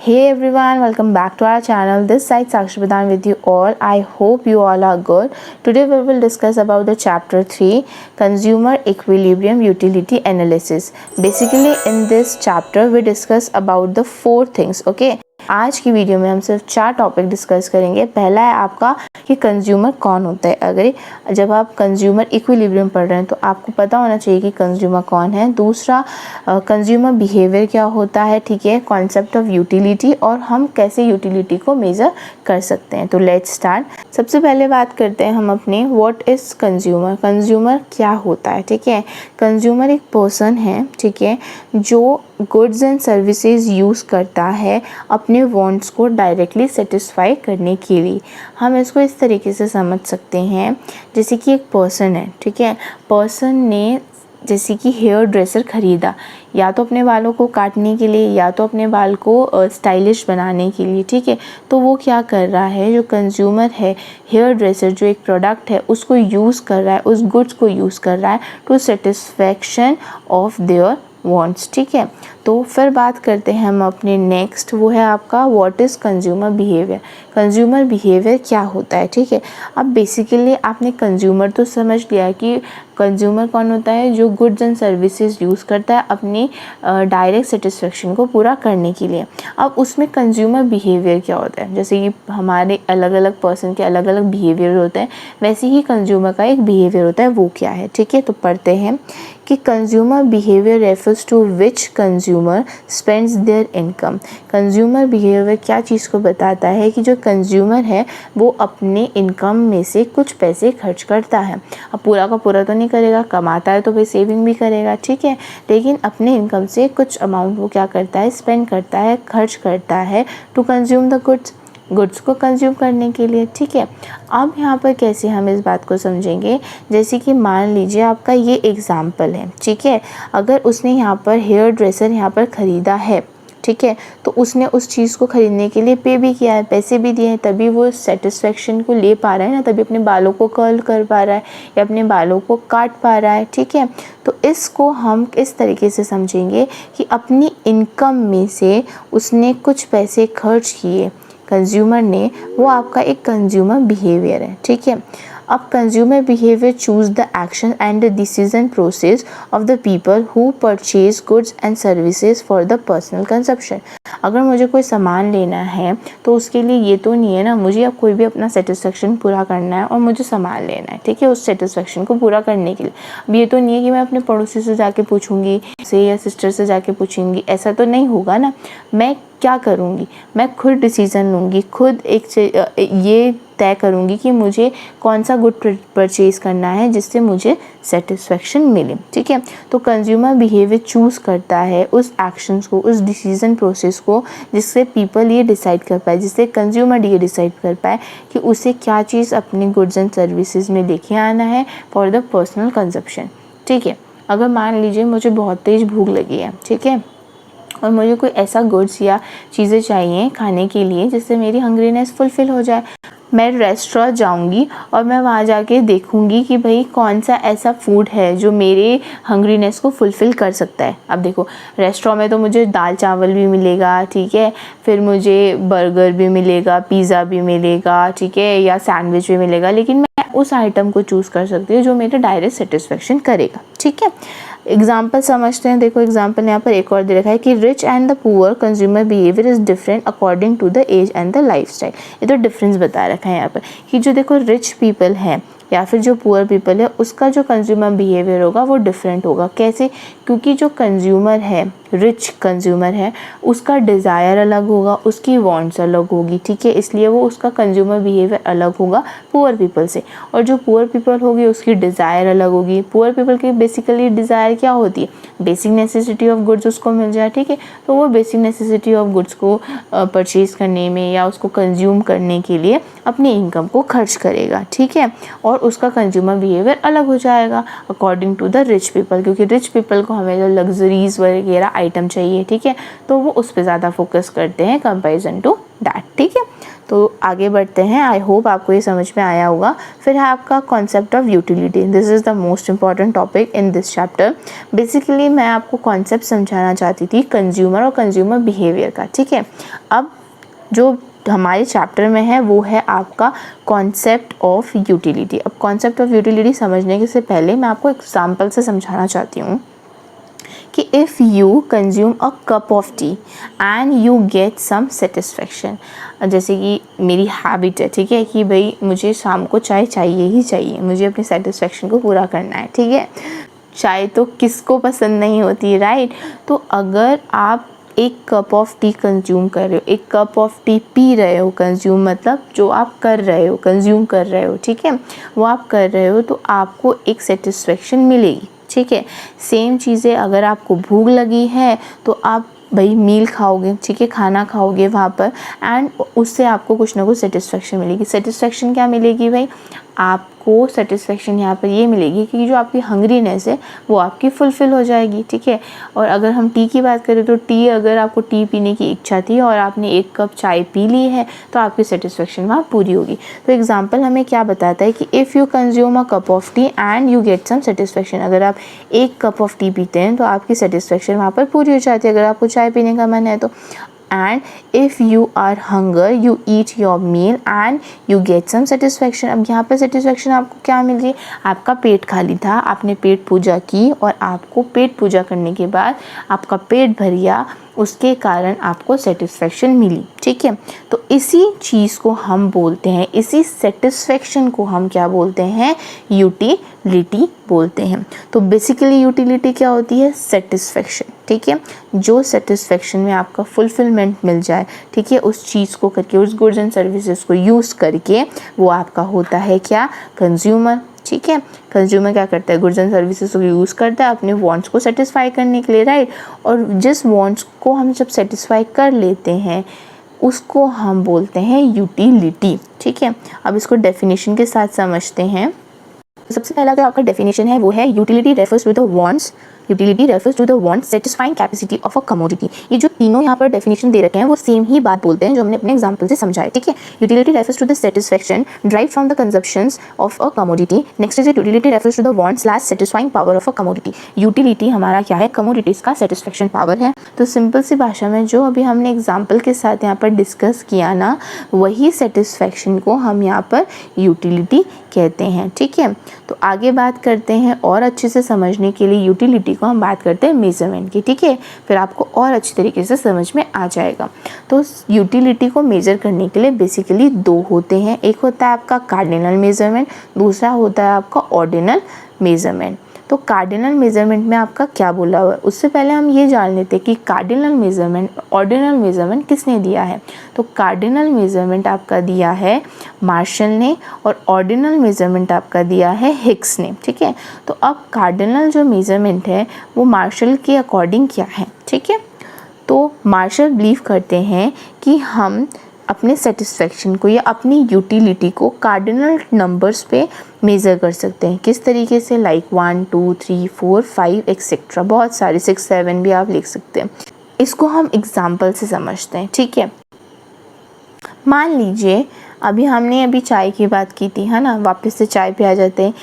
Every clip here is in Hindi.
Hey everyone, welcome back to our channel. This side Sakshi Pradhan with you all. I hope you all are good. Today we will discuss about the chapter 3, Consumer Equilibrium Utility Analysis. Basically in this chapter we discuss about the 4 things. Okay. आज की वीडियो में हम सिर्फ 4 टॉपिक डिस्कस करेंगे। पहला है आपका कि कंज्यूमर कौन होता है। अगर जब आप कंज्यूमर इक्विलिब्रियम पढ़ रहे हैं तो आपको पता होना चाहिए कि कंज्यूमर कौन है। दूसरा कंज्यूमर बिहेवियर क्या होता है, ठीक है, कॉन्सेप्ट ऑफ यूटिलिटी और हम कैसे यूटिलिटी को मेज़र कर सकते हैं। तो लेट्स स्टार्ट। सबसे पहले बात करते हैं हम अपने व्हाट इज़ कंज्यूमर। कंज्यूमर क्या होता है, ठीक है। कंज्यूमर एक पर्सन है, ठीक है, जो गुड्स एंड सर्विसेज यूज़ करता है अपने वांट्स को डायरेक्टली सेटिस्फाई करने के लिए। हम इसको इस तरीके से समझ सकते हैं जैसे कि एक पर्सन है, ठीक है। पर्सन ने जैसे कि हेयर ड्रेसर ख़रीदा, या तो अपने बालों को काटने के लिए या तो अपने बाल को स्टाइलिश बनाने के लिए, ठीक है। तो वो क्या कर रहा है, जो कंज्यूमर है, हेयर ड्रेसर जो एक प्रोडक्ट है उसको यूज़ कर रहा है, उस गुड्स को यूज़ कर रहा है to satisfaction of their wants, ठीक है। तो फिर बात करते हैं हम अपने नेक्स्ट, वो है आपका what is consumer behaviour. Consumer behaviour क्या होता है, ठीक है। अब बेसिकली आपने कंज्यूमर तो समझ लिया कि कंज्यूमर कौन होता है, जो गुड्स एंड सर्विसेज यूज़ करता है अपनी डायरेक्ट सेटिस्फेक्शन को पूरा करने के लिए। अब उसमें कंज्यूमर बिहेवियर क्या होता है, जैसे कि हमारे अलग अलग पर्सन के अलग अलग बिहेवियर होते हैं, वैसे ही कंज्यूमर का एक बिहेवियर होता है, वो क्या है, ठीक है। तो पढ़ते हैं कि consumer behaviour refers to which consumer spends their income. Consumer behaviour क्या चीज़ को बताता है कि जो कंज्यूमर है वो अपने इनकम में से कुछ पैसे खर्च करता है। अब पूरा का पूरा तो नहीं करेगा, कमाता है तो भाई सेविंग भी करेगा, ठीक है, लेकिन अपने इनकम से कुछ अमाउंट वो क्या करता है, स्पेंड करता है, खर्च करता है टू कंज्यूम द गुड्स को कंज्यूम करने के लिए, ठीक है। अब यहाँ पर कैसे हम इस बात को समझेंगे, जैसे कि मान लीजिए आपका ये एग्ज़ाम्पल है, ठीक है। अगर उसने यहाँ पर हेयर ड्रेसर यहाँ पर ख़रीदा है, ठीक है, तो उसने उस चीज़ को ख़रीदने के लिए पे भी किया है, पैसे भी दिए हैं, तभी वो सेटिस्फेक्शन को ले पा रहा है ना, तभी अपने बालों को कर्ल कर पा रहा है या अपने बालों को काट पा रहा है, ठीक है। तो इसको हम इस तरीके से समझेंगे कि अपनी इनकम में से उसने कुछ पैसे खर्च किए कंज्यूमर ने, वो आपका एक कंज्यूमर बिहेवियर है, ठीक है। अब consumer behaviour choose the action and the decision process of the people who purchase goods and services for the personal consumption. अगर मुझे कोई सामान लेना है तो उसके लिए ये तो नहीं है ना, मुझे अब कोई भी अपना सेटिस्फेक्शन पूरा करना है और मुझे सामान लेना है, ठीक है, उस सेटिस्फेक्शन को पूरा करने के लिए। अब ये तो नहीं है कि मैं अपने पड़ोसी से जाके पूछूंगी से या सिस्टर से जाके पूछूंगी, ऐसा तो नहीं होगा ना। मैं क्या करूँगी, मैं खुद डिसीज़न लूँगी, खुद ये तय करूँगी कि मुझे कौन सा गुड परचेज़ करना है जिससे मुझे सेटिस्फेक्शन मिले, ठीक है। तो कंज्यूमर बिहेवियर चूज़ करता है उस एक्शंस को, उस डिसीज़न प्रोसेस को, जिससे पीपल ये डिसाइड कर पाए, जिससे कंज्यूमर ये डिसाइड कर पाए कि उसे क्या चीज़ अपने गुड्स एंड सर्विसेज में लेके आना है फॉर द पर्सनल कंजप्शन, ठीक है। अगर मान लीजिए मुझे बहुत तेज़ भूख लगी है, ठीक है, और मुझे कोई ऐसा गुड्स या चीज़ें चाहिए खाने के लिए जिससे मेरी हंग्रीनेस फुलफ़िल हो जाए, मैं रेस्टोरेंट जाऊंगी और मैं वहाँ जाके देखूंगी कि भाई कौन सा ऐसा फूड है जो मेरे हंग्रीनेस को फुलफ़िल कर सकता है। अब देखो रेस्टोरेंट में तो मुझे दाल चावल भी मिलेगा, ठीक है, फिर मुझे बर्गर भी मिलेगा, पिज़्ज़ा भी मिलेगा, ठीक है, या सैंडविच भी मिलेगा, लेकिन मैं उस आइटम को चूज़ कर सकती हूँ जो मेरे डायरेक्ट सेटिस्फेक्शन करेगा, ठीक है। एग्जाम्पल समझते हैं। देखो एग्जाम्पल यहाँ पर एक और दे रखा है कि rich and the poor consumer behaviour is different according to the age and the lifestyle. ये तो डिफरेंस बता रखा है यहाँ पर कि जो देखो रिच पीपल हैं या फिर जो पुअर पीपल है उसका जो कंज्यूमर बिहेवियर होगा वो डिफरेंट होगा। कैसे? क्योंकि जो कंज्यूमर है, रिच कंज्यूमर है, उसका डिज़ायर अलग होगा, उसकी वांट्स अलग होगी, ठीक है, इसलिए वो उसका कंज्यूमर बिहेवियर अलग होगा पुअर पीपल से। और जो पुअर पीपल होगी उसकी डिज़ायर अलग होगी। पुअर पीपल की बेसिकली डिज़ायर क्या होती है, बेसिक नेसेसिटी ऑफ गुड्स उसको मिल जाए, ठीक है, तो वो बेसिक नेसेसिटी ऑफ गुड्स को परचेज़ करने में या उसको कंज्यूम करने के लिए अपनी इनकम को खर्च करेगा, ठीक है। और उसका कंज्यूमर बिहेवियर अलग हो जाएगा according to the rich people, क्योंकि रिच पीपल को हमें लग्जरीज वगैरह आइटम चाहिए, ठीक है, तो वो उस पर ज़्यादा फोकस करते हैं कंपैरिजन टू दैट, ठीक है। तो आगे बढ़ते हैं, आई होप आपको ये समझ में आया होगा। फिर है आपका concept of utility, this is the most important topic in this chapter. Basically मैं आपको कॉन्सेप्ट समझाना चाहती थी कंज्यूमर और कंज्यूमर बिहेवियर का, ठीक है। अब जो हमारे चैप्टर में है वो है आपका कॉन्सेप्ट ऑफ यूटिलिटी। अब कॉन्सेप्ट ऑफ यूटिलिटी समझने के से पहले मैं आपको एग्जाम्पल से समझाना चाहती हूँ कि if you consume a cup of tea and you get some satisfaction, जैसे कि मेरी हैबिट है, ठीक है, कि भाई मुझे शाम को चाय चाहिए ही चाहिए, मुझे अपनी सेटिस्फेक्शन को पूरा करना है, ठीक है। चाय तो किसको पसंद नहीं होती, राइट। तो अगर आप एक कप ऑफ टी कंज्यूम कर रहे हो, एक कप ऑफ टी पी रहे हो, कंज्यूम मतलब जो आप कर रहे हो, कंज्यूम कर रहे हो, ठीक है, वो आप कर रहे हो, तो आपको एक सेटिस्फेक्शन मिलेगी, ठीक है। सेम चीज़ें अगर आपको भूख लगी है तो आप भाई मील खाओगे, ठीक है, खाना खाओगे वहाँ पर, एंड उससे आपको कुछ ना कुछ सेटिस्फेक्शन मिलेगी। सेटिस्फेक्शन क्या मिलेगी भाई, आपको सेटिस्फेक्शन यहाँ पर ये मिलेगी कि जो आपकी हंग्रीनेस है वो आपकी फुलफ़िल हो जाएगी, ठीक है। और अगर हम टी की बात करें तो टी, अगर आपको टी पीने की इच्छा थी और आपने एक कप चाय पी ली है तो आपकी सेटिस्फेक्शन वहाँ पूरी होगी। तो एग्जांपल हमें क्या बताता है कि if you consume a cup of tea and you get some satisfaction, अगर आप एक कप ऑफ टी पीते हैं तो आपकी सेटिस्फेक्शन वहाँ पर पूरी हो जाती है, अगर आपको चाय पीने का मन है तो। and if you are hunger you eat your meal and you get some satisfaction। अब यहाँ पर satisfaction आपको क्या मिल रही है, आपका पेट खाली था, आपने पेट पूजा की और आपको पेट पूजा करने के बाद आपका पेट भर गया, उसके कारण आपको सेटिस्फेक्शन मिली, ठीक है। तो इसी चीज़ को हम बोलते हैं, इसी सेटिस्फेक्शन को हम क्या बोलते हैं, यूटिलिटी बोलते हैं। तो बेसिकली यूटिलिटी क्या होती है, सेटिस्फेक्शन, ठीक है। जो सेटिस्फेक्शन में आपका फुलफिलमेंट मिल जाए, ठीक है, उस चीज़ को करके, उस गुड्स एंड सर्विसेज को यूज़ करके, वो आपका होता है क्या, कंज्यूमर, ठीक है। कंज्यूमर क्या करता है, गुड्स एंड सर्विसेज को यूज़ करता है अपने वांट्स को सेटिस्फाई करने के लिए, राइट। और जिस वांट्स को हम जब सेटिस्फाई कर लेते हैं उसको हम बोलते हैं यूटिलिटी, ठीक है। अब इसको डेफिनेशन के साथ समझते हैं। सबसे पहला जो आपका डेफिनेशन है वो है utility refers to the wants, utility refers to the want satisfying capacity of a commodity. ये जो तीनों यहाँ पर डेफिनेशन दे रखे हैं वो सेम ही बात बोलते हैं जो हमने अपने एग्जांपल से समझा है, ठीक है। Utility refers to the satisfaction drive from the consumptions of a commodity. Next is utility refers to the want slash satisfying power of a commodity. Utility हमारा क्या है, कमोडिटीज का सेटिस्फेक्शन पावर है। तो सिंपल सी भाषा में जो अभी हमने एग्जाम्पल के साथ यहाँ पर डिस्कस किया ना, वही सेटिस्फेक्शन को हम यहाँ पर यूटिलिटी कहते हैं, ठीक है। तो आगे बात करते हैं और अच्छे से समझने के लिए यूटिलिटी को हम बात करते हैं मेजरमेंट की, ठीक है। फिर आपको और अच्छी तरीके से समझ में आ जाएगा। तो यूटिलिटी को मेजर करने के लिए बेसिकली दो होते हैं, एक होता है आपका कार्डिनल मेजरमेंट, दूसरा होता है आपका ऑर्डिनल मेजरमेंट। तो कार्डिनल मेजरमेंट में आपका क्या बोला हुआ है, उससे पहले हम ये जान लेते हैं कि कार्डिनल मेजरमेंट, ऑर्डिनल मेजरमेंट किसने दिया है। तो कार्डिनल मेजरमेंट आपका दिया है मार्शल ने और ऑर्डिनल मेजरमेंट आपका दिया है हिग्स ने, ठीक है। तो अब कार्डिनल जो मेजरमेंट है वो मार्शल के अकॉर्डिंग क्या है, ठीक है। तो मार्शल बिलीव करते हैं कि हम अपने सेटिस्फेक्शन को या अपनी यूटिलिटी को कार्डिनल नंबर्स पे मेज़र कर सकते हैं। किस तरीके से, लाइक 1 2 3 4 5 एक्सेट्रा, बहुत सारे 6 7 भी आप लिख सकते हैं। इसको हम एग्जाम्पल से समझते हैं, ठीक है। मान लीजिए अभी चाय की बात की थी, है ना, वापस से चाय पे आ जाते हैं।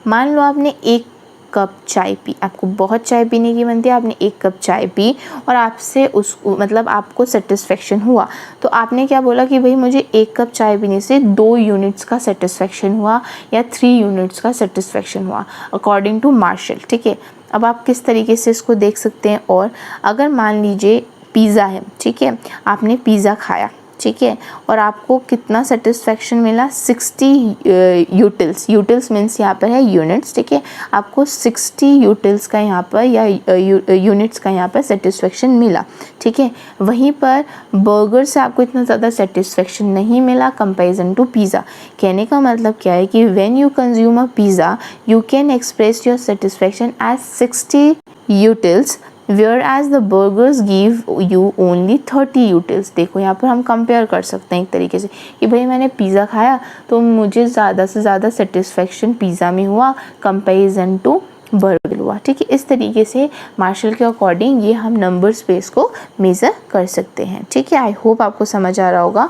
मान लो आपने एक कप चाय पी, आपको बहुत चाय पीने की मन थी, आपने एक कप चाय पी और आपसे उस मतलब आपको सेटिस्फेक्शन हुआ। तो आपने क्या बोला कि भाई मुझे एक कप चाय पीने से 2 यूनिट्स का सेटिस्फेक्शन हुआ या 3 यूनिट्स का सेटिस्फेक्शन हुआ अकॉर्डिंग टू मार्शल, ठीक है। अब आप किस तरीके से इसको देख सकते हैं, और अगर मान लीजिए पिज़्ज़ा है, ठीक है, आपने पिज़्ज़ा खाया, ठीक है, और आपको कितना सेटिस्फेक्शन मिला, 60 यूटिल्स, यूटिल्स मीन्स यहाँ पर है यूनिट्स, ठीक है। आपको 60 यूटिल्स का यहाँ पर या यूनिट्स का यहाँ पर सेटिस्फेक्शन मिला, ठीक है। वहीं पर बर्गर से आपको इतना ज़्यादा सेटिस्फेक्शन नहीं मिला कंपैरिजन टू पिज़्ज़ा। कहने का मतलब क्या है कि when you consume a pizza you can express your satisfaction as 60 utils whereas the burgers give you only 30 utils. देखो यहाँ पर हम कंपेयर कर सकते हैं एक तरीके से कि भाई मैंने पिज़्ज़ा खाया तो मुझे ज़्यादा से ज़्यादा सेटिस्फेक्शन पिज़्ज़ा में हुआ कंपैरिजन टू बर्गर हुआ, ठीक है। इस तरीके से मार्शल के अकॉर्डिंग ये हम नंबर स्पेस को मेज़र कर सकते हैं, ठीक है। आई होप आपको समझ आ रहा होगा।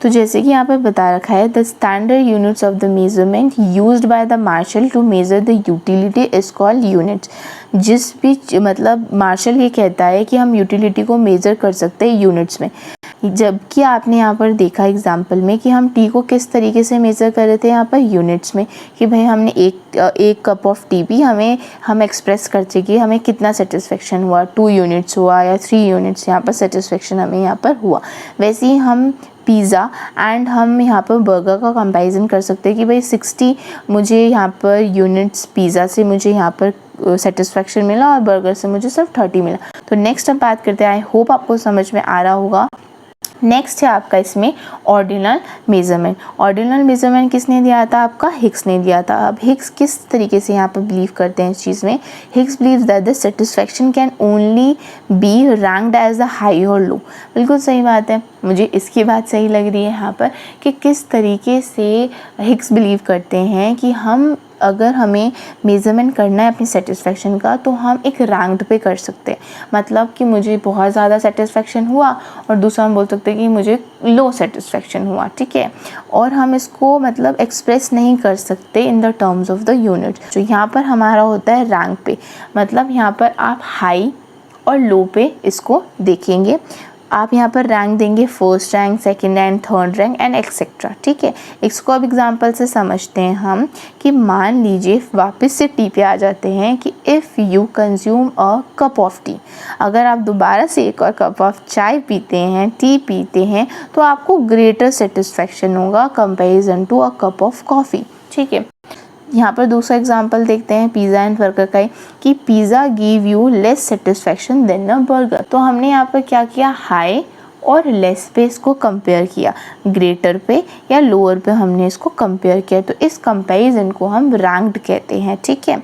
तो जैसे कि यहाँ पर बता रखा है, the standard units of the measurement used by the Marshall to measure the utility is called units. जिस भी मतलब मार्शल ये कहता है कि हम यूटिलिटी को मेज़र कर सकते हैं यूनिट्स में, जबकि आपने यहाँ पर देखा एग्जाम्पल में कि हम टी को किस तरीके से मेज़र कर रहे थे यहाँ पर यूनिट्स में, कि भाई हमने एक कप ऑफ टी पी, हम एक्सप्रेस करते कि हमें कितना सेटिस्फेक्शन हुआ, 2 यूनिट्स हुआ या 3 यूनिट्स यहाँ पर सेटिस्फेक्शन हमें यहाँ पर हुआ। वैसे ही हम पिज़्ज़ा एंड हम यहाँ पर बर्गर का कंपैरिजन कर सकते हैं कि भाई 60 मुझे यहाँ पर यूनिट्स पिज़्ज़ा से मुझे यहाँ पर सेटिस्फेक्शन मिला और बर्गर से मुझे सिर्फ 30 मिला। तो नेक्स्ट हम बात करते हैं, आई होप आपको समझ में आ रहा होगा। नेक्स्ट है आपका इसमें ऑर्डिनल मेजरमेंट। ऑर्डिनल मेजरमेंट किसने दिया था? आपका हिग्स ने दिया था। अब हिग्स किस तरीके से यहाँ पर बिलीव करते हैं इस चीज़ में? Hicks believe that the satisfaction can only be ranked as a high और लो। बिल्कुल सही बात है, मुझे इसकी बात सही लग रही है यहाँ पर कि किस तरीके से हिग्स बिलीव करते हैं कि हम अगर हमें मेज़रमेंट करना है अपनी सेटिस्फेक्शन का तो हम एक रैंक्ड पे कर सकते हैं। मतलब कि मुझे बहुत ज़्यादा सेटिस्फेक्शन हुआ और दूसरा हम बोल सकते हैं कि मुझे लो सेटिस्फेक्शन हुआ, ठीक है। और हम इसको मतलब एक्सप्रेस नहीं कर सकते इन the terms of the unit. जो यहाँ पर हमारा होता है रैंक पे, मतलब यहाँ पर आप हाई और लो पे इसको देखेंगे। आप यहाँ पर रैंक देंगे, first rank, second rank, third rank and etcetera, ठीक है। इसको अब एग्जांपल से समझते हैं हम कि मान लीजिए वापस से टी पे आ जाते हैं कि if you consume a cup of T, अगर आप दोबारा से एक और कप ऑफ चाय पीते हैं, टी पीते हैं, तो आपको ग्रेटर सेटिस्फेक्शन होगा comparison to a cup of coffee, ठीक है। यहाँ पर दूसरा एग्जांपल देखते हैं पिज़्ज़ा एंड बर्गर का, कि pizza give you less satisfaction than a burger. तो हमने यहाँ पर क्या किया, हाई और लेस पे इसको कंपेयर किया, ग्रेटर पे या लोअर पे हमने इसको कंपेयर किया। तो इस कंपैरिजन को हम रैंक्ड कहते हैं, ठीक है।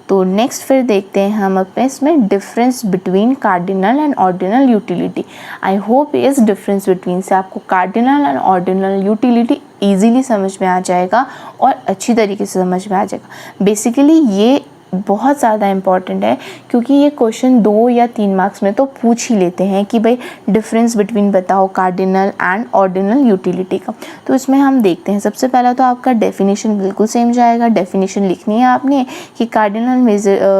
तो नेक्स्ट फिर देखते हैं हम अपने इसमें difference between cardinal and ordinal utility. I hope इस डिफरेंस बिटवीन से आपको cardinal and ordinal utility easily समझ में आ जाएगा और अच्छी तरीके से समझ में आ जाएगा। बेसिकली ये बहुत ज़्यादा इम्पॉर्टेंट है क्योंकि ये क्वेश्चन 2 या 3 मार्क्स में तो पूछ ही लेते हैं कि भाई डिफरेंस बिटवीन बताओ कार्डिनल एंड ऑर्डिनल यूटिलिटी का। तो इसमें हम देखते हैं, सबसे पहला तो आपका डेफिनेशन बिल्कुल सेम जाएगा। डेफिनेशन लिखनी है आपने कि cardinal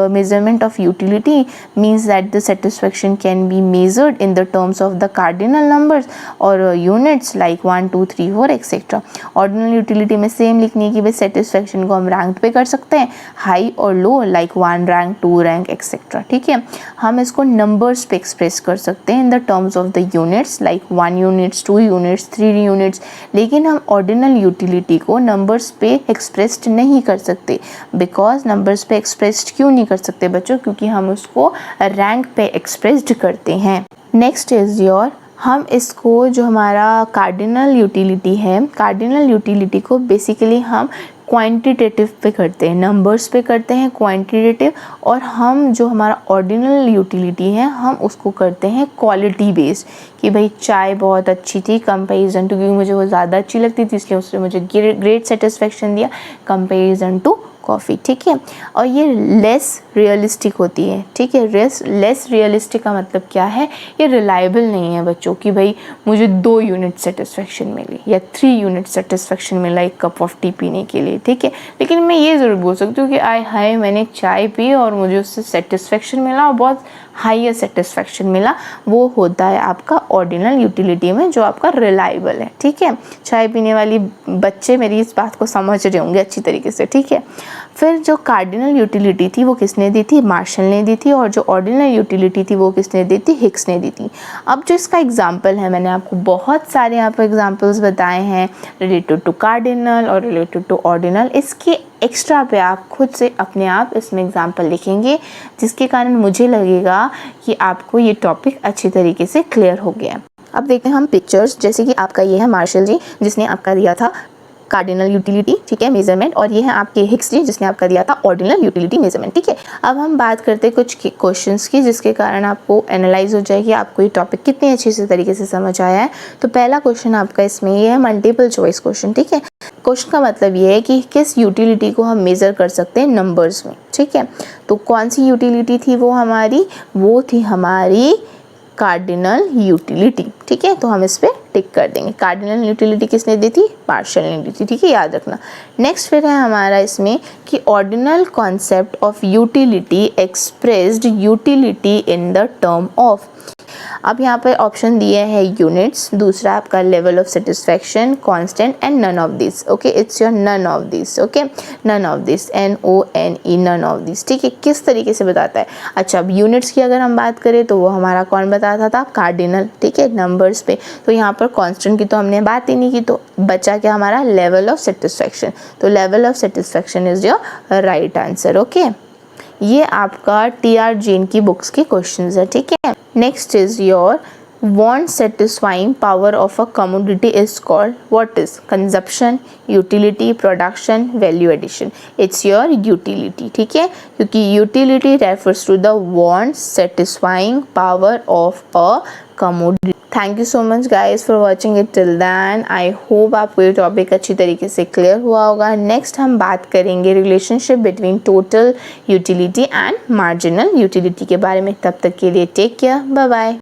measurement of utility means that the satisfaction can be measured in the terms of the cardinal numbers और units like 1 2 3 4 etcetera. Ordinal utility में सेम लिखनी है कि भाई सेटिस्फेक्शन को हम रैंक पे कर सकते हैं, हाई और लो, लाइक 1 रैंक, 2 रैंक एक्सेट्रा, ठीक है। हम इसको नंबर्स पे एक्सप्रेस कर सकते हैं इन the terms of the units like 1 units, 2 units, 3 units. लेकिन हम ऑर्डिनल यूटिलिटी को नंबर्स पे एक्सप्रेस्ड नहीं कर सकते। बिकॉज नंबर्स पे एक्सप्रेस्ड क्यों नहीं कर सकते बच्चों? क्योंकि हम उसको रैंक पे एक्सप्रेस्ड करते हैं। नेक्स्ट इज योर, हम इसको जो हमारा कार्डिनल यूटिलिटी है, कार्डिनल यूटिलिटी को बेसिकली हम क्वांटिटेटिव पे करते हैं, नंबर्स पे करते हैं क्वांटिटेटिव। और हम जो हमारा ऑर्डिनल यूटिलिटी है हम उसको करते हैं क्वालिटी बेस्ड, कि भाई चाय बहुत अच्छी थी कंपैरिजन टू, क्योंकि मुझे वो ज़्यादा अच्छी लगती थी इसलिए उससे मुझे ग्रेट सेटिस्फेक्शन दिया कंपैरिजन टू कॉफ़ी, ठीक है। और ये लेस रियलिस्टिक होती है, ठीक है। लेस रियलिस्टिक का मतलब क्या है? ये रिलायबल नहीं है बच्चों, कि भाई मुझे 2 यूनिट सेटिस्फेक्शन मिली या 3 यूनिट सेटिस्फेक्शन मिला एक कप ऑफ टी पीने के लिए, ठीक है। लेकिन मैं ये ज़रूर बोल सकती हूँ कि हाय मैंने चाय पी और मुझे उससे सेटिस्फेक्शन मिला और बहुत हाईयर सेटिस्फेक्शन मिला। वो होता है आपका ऑर्डिनल यूटिलिटी में, जो आपका रिलायबल है, ठीक है। चाय पीने वाली बच्चे मेरी इस बात को समझ रहे होंगे अच्छी तरीके से, ठीक है। फिर जो कार्डिनल यूटिलिटी थी वो किसने दी थी? मार्शल ने दी थी। और जो ऑर्डिनल यूटिलिटी थी वो किसने दी थी? हिग्स ने दी थी। अब जो इसका एग्जाम्पल है, मैंने आपको बहुत सारे यहाँ पर एग्जाम्पल्स बताए हैं रिलेटेड टू कार्डिनल और रिलेटेड टू ऑर्डिनल। इसके एक्स्ट्रा पे आप खुद से अपने आप इसमें एग्जाम्पल लिखेंगे, जिसके कारण मुझे लगेगा कि आपको ये टॉपिक अच्छी तरीके से क्लियर हो गया। अब देखते हैं हम पिक्चर्स, जैसे कि आपका ये है मार्शल जी जिसने आपका दिया था कार्डिनल यूटिलिटी, ठीक है, मेजरमेंट, और ये है आपके हिग्स जी जिसने आपका दिया था ऑर्डिनल यूटिलिटी मेजरमेंट, ठीक है। अब हम बात करते हैं कुछ क्वेश्चंस की, जिसके कारण आपको एनालाइज हो जाएगी आपको ये टॉपिक कितने अच्छे से तरीके से समझ आया है। तो पहला क्वेश्चन आपका इसमें ये है मल्टीपल चॉइस क्वेश्चन, ठीक है। क्वेश्चन का मतलब ये है कि किस यूटिलिटी को हम मेज़र कर सकते हैं नंबर्स में, ठीक है। तो कौन सी यूटिलिटी थी वो हमारी? वो थी हमारी कार्डिनल यूटिलिटी। ठीक है, तो हम इस पर टिक कर देंगे। कार्डिनल यूटिलिटी किसने दी थी? मार्शल ने दी थी। ठीक है, याद रखना। नेक्स्ट फिर है हमारा इसमें कि ordinal concept of utility expressed utility in the term of. अब यहाँ पर ऑप्शन दिए हैं यूनिट्स, दूसरा आपका level of satisfaction, constant and none of this. Okay, it's your none of this. Okay, none of this, NONE, none of this. ठीक है, किस तरीके से बताता है? अच्छा, अब यूनिट्स की अगर हम बात करें तो वो हमारा कौन बताता था? कार्डिनल। ठीक है, नंबर्स पे। तो यहाँ पर कांस्टेंट की तो हमने बात ही नहीं की, तो बचा क्या हमारा? Level of satisfaction. तो level of satisfaction is your right answer. Okay, ये आपका TR जैन की बुक्स के क्वेश्चंस है। ठीक है, next is your want satisfying power of a commodity is called what is? Consumption, utility, production, value addition. It's your utility. ठीक है, क्योंकि utility refers to the want satisfying power of a commodity. Thank you so much guys for watching it till then. I hope आपको ये टॉपिक अच्छी तरीके से क्लियर हुआ होगा। नेक्स्ट हम बात करेंगे relationship between total utility and marginal utility के बारे में। तब तक के लिए टेक केयर, बाय बाय।